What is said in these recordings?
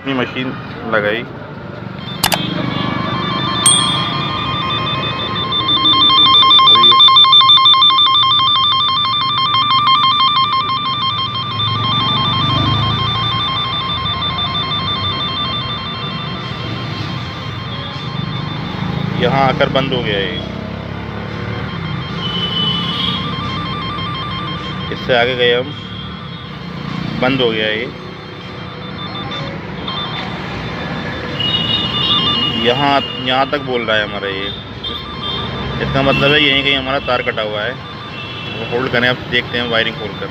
अपनी मशीन लगाई। यहाँ आकर बंद हो गया है। इससे आगे गए हम, बंद हो गया ये। यहाँ तक बोल रहा है हमारा ये। इसका मतलब है यहीं कहीं हमारा तार कटा हुआ है। वो होल्ड करें, अब देखते हैं वायरिंग खोल कर।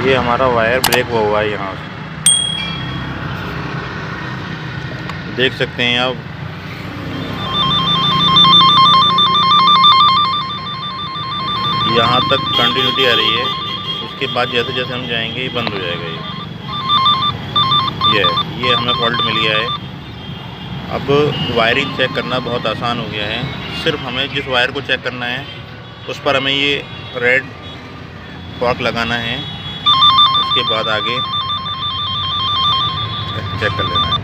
ये हमारा वायर ब्रेक हुआ है यहाँ से, देख सकते हैं आप। यहाँ तक कंटिन्यूटी आ रही है, उसके बाद जैसे जैसे हम जाएंगे ये बंद हो जाएगा। ये हमें फॉल्ट मिल गया है। अब वायरिंग चेक करना बहुत आसान हो गया है। सिर्फ हमें जिस वायर को चेक करना है उस पर हमें ये रेड फॉक लगाना है, उसके बाद आगे चेक कर लेना है।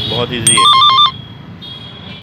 बहुत इजी है।